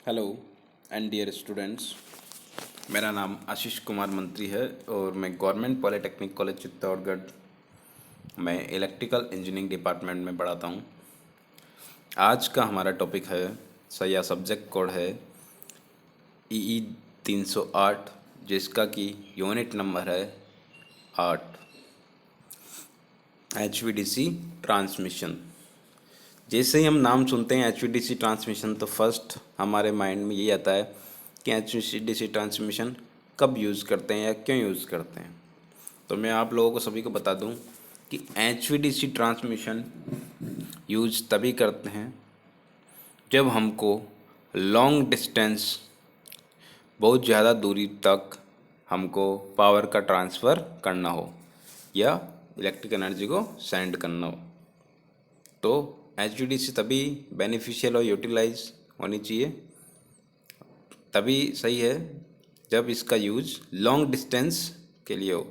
Hello and dear students. मेरा नाम आशीष कुमार मंत्री है और मैं गवर्नमेंट पॉलिटेक्निक कॉलेज चित्तौड़गढ़ में इलेक्ट्रिकल इंजीनियरिंग डिपार्टमेंट में पढ़ाता हूँ। आज का हमारा टॉपिक है या सब्जेक्ट कोड है ई 308, जिसका कि यूनिट नंबर है 8, HVDC ट्रांसमिशन। जैसे ही हम नाम सुनते हैं HVDC ट्रांसमिशन तो फर्स्ट हमारे माइंड में यही आता है कि HVDC ट्रांसमिशन कब यूज़ करते हैं या क्यों यूज़ करते हैं। तो मैं आप लोगों को सभी को बता दूं कि HVDC ट्रांसमिशन यूज़ तभी करते हैं जब हमको लॉन्ग डिस्टेंस, बहुत ज़्यादा दूरी तक हमको पावर का ट्रांसफ़र करना हो या इलेक्ट्रिक एनर्जी को सेंड करना हो। तो HVDC तभी बेनिफिशियल और यूटिलाइज होनी चाहिए, तभी सही है जब इसका यूज़ लॉन्ग डिस्टेंस के लिए हो।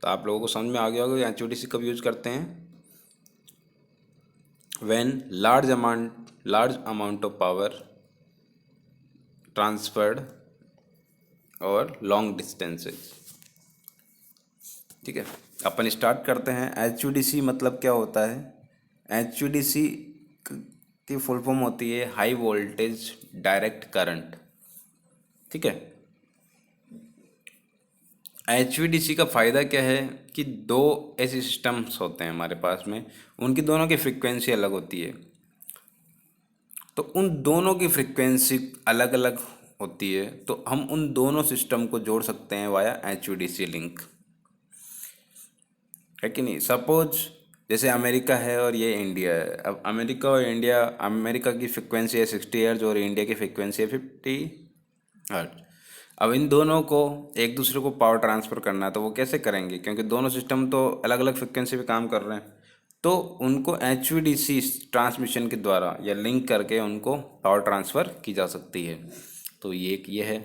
तो आप लोगों को समझ में आ गया होगा HVDC कब यूज़ करते हैं, when large amount of power transferred और लॉन्ग डिस्टेंसेज। ठीक है, अपन स्टार्ट करते हैं। HVDC मतलब क्या होता है? HVDC की फुल फॉर्म होती है हाई वोल्टेज डायरेक्ट करंट। ठीक है, HVDC का फ़ायदा क्या है कि दो ऐसे सिस्टम्स होते हैं हमारे पास में, उनकी दोनों की फ्रिक्वेंसी अलग होती है। तो उन दोनों की फ्रिक्वेंसी अलग अलग होती है, तो हम उन दोनों सिस्टम को जोड़ सकते हैं वाया HVDC लिंक, है कि नहीं। सपोज जैसे अमेरिका है और ये इंडिया है। अब अमेरिका और इंडिया, अमेरिका की फ्रिक्वेंसी है 60 हर्ट्ज और इंडिया की फ्रिक्वेंसी है 50 हर्ट्ज। अब इन दोनों को एक दूसरे को पावर ट्रांसफ़र करना है तो वो कैसे करेंगे, क्योंकि दोनों सिस्टम तो अलग अलग फ्रिक्वेंसी पे काम कर रहे हैं। तो उनको HVDC ट्रांसमिशन के द्वारा या लिंक करके उनको पावर ट्रांसफ़र की जा सकती है। तो ये है,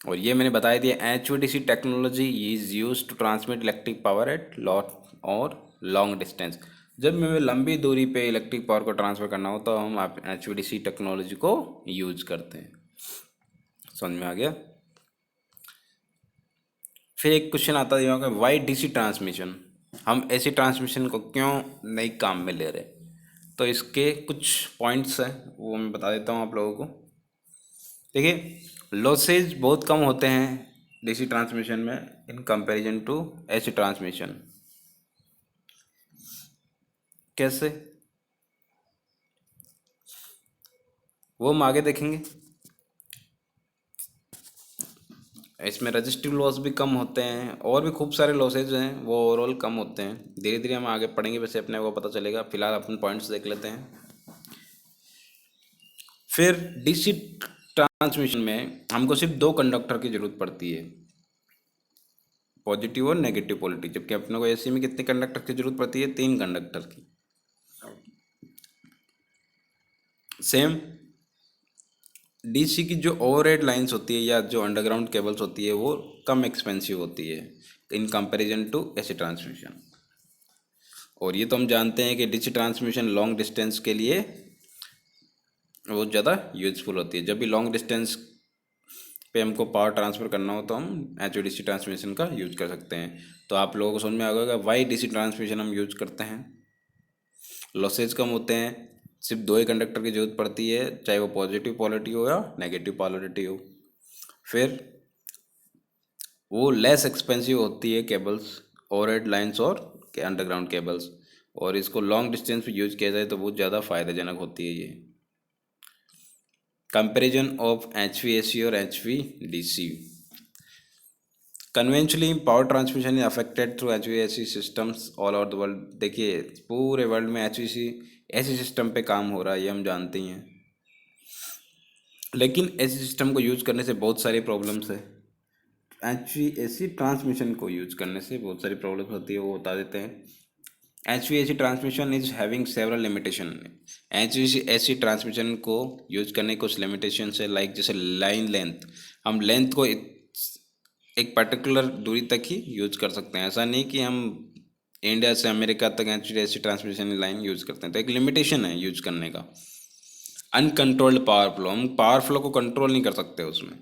और ये मैंने बताया दिया। HVDC technology is use to transmit electric power at lot और लॉन्ग डिस्टेंस। जब हमें लंबी दूरी पे इलेक्ट्रिक पावर को ट्रांसफ़र करना हो तो हम HVDC टेक्नोलॉजी को यूज करते हैं। समझ में आ गया। फिर एक क्वेश्चन आता है कि वाई DC ट्रांसमिशन, हम ऐसी ट्रांसमिशन को क्यों नई काम में ले रहे। तो इसके कुछ पॉइंट्स हैं, वो मैं बता देता हूँ आप लोगों को। देखिए, लॉसेज बहुत कम होते हैं DC ट्रांसमिशन में in comparison to AC transmission. कैसे, वो हम आगे देखेंगे। इसमें रजिस्टिव लॉस भी कम होते हैं और भी खूब सारे लॉसेज हैं, वो ओवरऑल कम होते हैं। धीरे धीरे हम आगे पढ़ेंगे, वैसे अपने को पता चलेगा। फिलहाल अपन पॉइंट्स देख लेते हैं। फिर DC ट्रांसमिशन में हमको सिर्फ दो कंडक्टर की जरूरत पड़ती है, पॉजिटिव और नेगेटिव पोलरिटी, जबकि अपने को AC में कितने कंडक्टर की जरूरत पड़ती है? 3 कंडक्टर की। सेम DC की जो ओवरहेड लाइंस होती है या जो अंडरग्राउंड केबल्स होती है वो कम एक्सपेंसिव होती है in comparison to AC transmission. और ये तो हम जानते हैं कि DC ट्रांसमिशन लॉन्ग डिस्टेंस के लिए बहुत ज़्यादा यूजफुल होती है। जब भी लॉन्ग डिस्टेंस पे हमको पावर ट्रांसफ़र करना हो तो हम HVDC ट्रांसमिशन का यूज कर सकते हैं। तो आप लोगों को समझ में आ गया वाई DC ट्रांसमिशन हम यूज करते हैं। लॉसेज कम होते हैं, सिर्फ दो ही कंडक्टर की जरूरत पड़ती है, चाहे वो पॉजिटिव पोलरिटी हो या नेगेटिव पोलरिटी हो। फिर वो लेस एक्सपेंसिव होती है केबल्स, ओवरहेड लाइंस और अंडरग्राउंड केबल्स, और इसको लॉन्ग डिस्टेंस पे यूज किया जाए तो बहुत ज़्यादा फायदेजनक होती है ये। कंपेरिजन ऑफ HVAC और HVDC। Conventionally power transmission is affected through HVAC systems all over the world. देखिए, पूरे वर्ल्ड में HVAC ऐसे सिस्टम पे काम हो रहा है, ये हम जानते ही हैं। लेकिन ऐसे सिस्टम को यूज करने से बहुत सारी प्रॉब्लम्स है। HVAC ट्रांसमिशन को यूज करने से बहुत सारी प्रॉब्लम्स होती है, वो बता देते हैं। HVAC transmission is having several limitation. HVAC transmission को यूज करने कुछ लिमिटेशन है, लाइक जैसे लाइन लेंथ। हम लेंथ को एक पर्टिकुलर दूरी तक ही यूज कर सकते हैं। ऐसा नहीं कि हम इंडिया से अमेरिका तक HVAC ट्रांसमिशन लाइन यूज करते हैं, तो एक लिमिटेशन है यूज करने का। अनकंट्रोल्ड पावर फ्लो, हम पावर फ्लो को कंट्रोल नहीं कर सकते उसमें।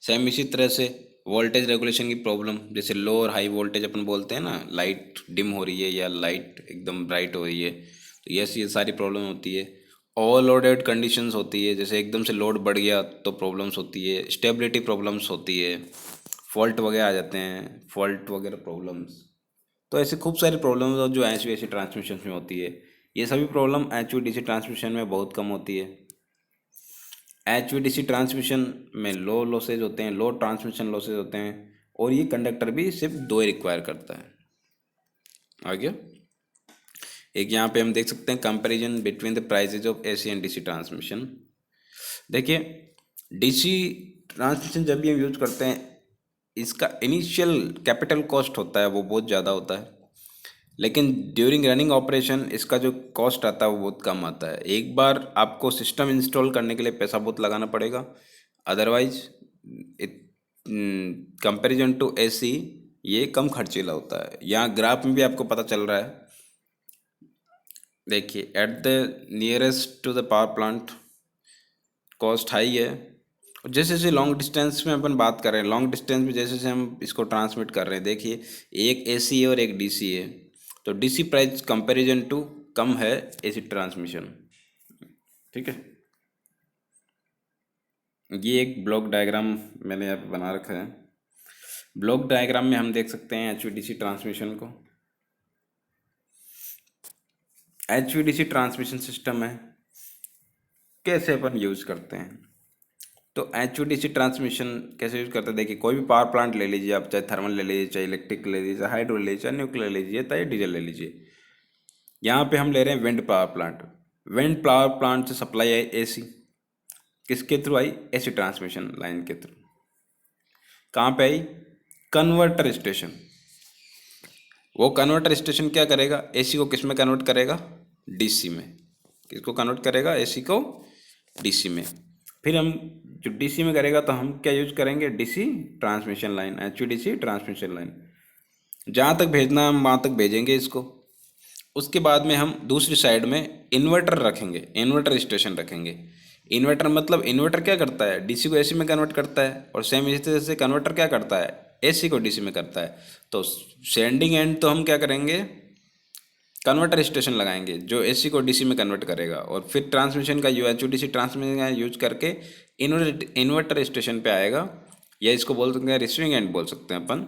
सेम इसी तरह से वोल्टेज रेगुलेशन की प्रॉब्लम, जैसे लो और हाई वोल्टेज अपन बोलते हैं ना, लाइट डिम हो रही है या लाइट एकदम ब्राइट हो रही है, तो ये सारी प्रॉब्लम होती है। ओवरलोडेड कंडीशंस होती है, जैसे एकदम से लोड बढ़ गया तो प्रॉब्लम्स होती है। स्टेबिलिटी प्रॉब्लम्स होती है, फॉल्ट वगैरह आ जाते हैं, फॉल्ट वगैरह प्रॉब्लम्स। तो ऐसे खूब सारी प्रॉब्लम्स जो H V D C transmission में होती है, ये सभी problem H V D C transmission में बहुत कम होती है। H V D C transmission में लो लॉसेज होते हैं, लो ट्रांसमिशन लॉसेज होते हैं, और ये कंडक्टर भी सिर्फ दो ही रिक्वायर करता है। आगे एक यहाँ पे हम देख सकते हैं comparison between the prices of AC and DC transmission. देखिए डीसी ट्रांसमिशन जब भी हम यूज करते हैं, इसका इनिशियल कैपिटल कॉस्ट होता है वो बहुत ज़्यादा होता है, लेकिन ड्यूरिंग रनिंग ऑपरेशन इसका जो कॉस्ट आता है वो बहुत कम आता है। एक बार आपको सिस्टम इंस्टॉल करने के लिए पैसा बहुत लगाना पड़ेगा, अदरवाइज कंपैरिजन टू एसी ये कम खर्चीला होता है। यहाँ ग्राफ में भी आपको पता चल रहा है, देखिए at the nearest to the power plant cost high है। और जैसे जैसे लॉन्ग डिस्टेंस में अपन बात कर रहे हैं, लॉन्ग डिस्टेंस में जैसे जैसे हम इसको ट्रांसमिट कर रहे हैं, देखिए एक एसी है और एक डीसी है, तो डीसी प्राइस कंपैरिजन टू कम है एसी ट्रांसमिशन। ठीक है, ये एक ब्लॉक डायग्राम मैंने यहाँ पे बना रखा है। ब्लॉक डायग्राम में हम देख सकते हैं एचवीडीसी ट्रांसमिशन को। एचवीडीसी ट्रांसमिशन सिस्टम है, कैसे अपन यूज़ करते हैं। तो एचवीडीसी ट्रांसमिशन कैसे यूज़ करते हैं, देखिए कोई भी पावर प्लांट ले लीजिए आप, चाहे थर्मल ले लीजिए, चाहे इलेक्ट्रिक ले लीजिए, हाइड्रो ले लीजिए, चाहे न्यूक्लियर ले लीजिए, चाहे डीजल ले लीजिए। यहाँ पे हम ले रहे हैं wind power plant. Wind power plant से सप्लाई आई एसी, किसके थ्रू आई, एसी ट्रांसमिशन लाइन के थ्रू। कहाँ पे आई, कन्वर्टर स्टेशन। वो कन्वर्टर स्टेशन क्या करेगा, एसी को किस में कन्वर्ट करेगा, डीसी में। किसको कन्वर्ट करेगा, एसी को डीसी में। फिर हम जो डीसी में करेगा तो हम क्या यूज करेंगे, DC transmission line, HVDC transmission line. जहाँ तक भेजना है हम वहाँ तक भेजेंगे इसको। उसके बाद में हम दूसरी साइड में इन्वर्टर रखेंगे, इन्वर्टर स्टेशन रखेंगे। इन्वर्टर मतलब इन्वर्टर क्या करता है, डीसी को एसी में कन्वर्ट करता है, और सेम इसी तरह से कन्वर्टर क्या करता है, एसी को डीसी में करता है। तो सेंडिंग एंड तो हम क्या करेंगे, कन्वर्टर स्टेशन लगाएंगे जो एसी को डीसी में कन्वर्ट करेगा, और फिर ट्रांसमिशन का एचवीडीसी ट्रांसमिशन का यूज करके इन्वर्टर स्टेशन पे आएगा, या इसको बोल सकते हैं रिसीविंग एंड बोल सकते हैं अपन।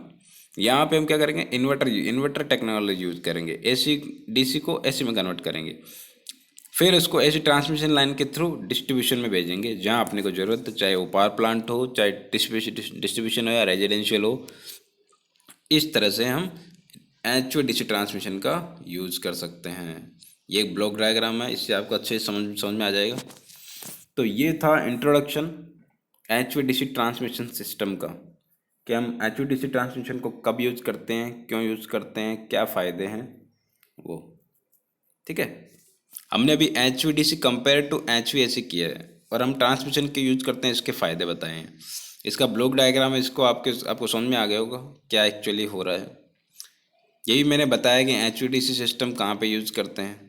यहाँ पे हम क्या करेंगे, इन्वर्टर टेक्नोलॉजी यूज करेंगे, एसी डीसी को एसी में कन्वर्ट करेंगे। फिर उसको एसी ट्रांसमिशन लाइन के थ्रू डिस्ट्रीब्यूशन में भेजेंगे जहाँ अपने को ज़रूरत है, चाहे वो पावर प्लांट हो, चाहे डिस्ट्रीब्यूशन हो या रेजिडेंशियल हो। इस तरह से हम एचवीडीसी ट्रांसमिशन का यूज़ कर सकते हैं। ये एक ब्लॉक डायग्राम है, इससे आपको अच्छे से समझ में आ जाएगा। तो ये था इंट्रोडक्शन एचवीडीसी ट्रांसमिशन सिस्टम का, कि हम एचवीडीसी ट्रांसमिशन को कब यूज़ करते हैं, क्यों यूज़ करते हैं, क्या फ़ायदे हैं वो। ठीक है, हमने अभी एचवीडीसी कंपेयर टू एचवीएसी किया है, और हम ट्रांसमिशन के यूज़ करते हैं, इसके फ़ायदे बताए हैं। इसका ब्लॉक डायग्राम है, इसको आपको समझ में आ गया होगा क्या एक्चुअली हो रहा है। यही मैंने बताया कि एचवीडीसी सिस्टम कहाँ पे यूज़ करते हैं,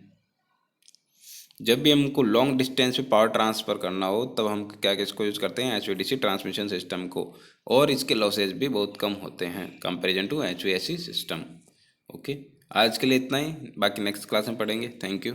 जब भी हमको लॉन्ग डिस्टेंस पे पावर ट्रांसफ़र करना हो तब हम क्या किसको यूज़ करते हैं, एचवीडीसी ट्रांसमिशन सिस्टम को। और इसके लॉसेज भी बहुत कम होते हैं comparison to HVAC system. Okay, आज के लिए इतना ही, बाकी नेक्स्ट क्लास में पढ़ेंगे। Thank you.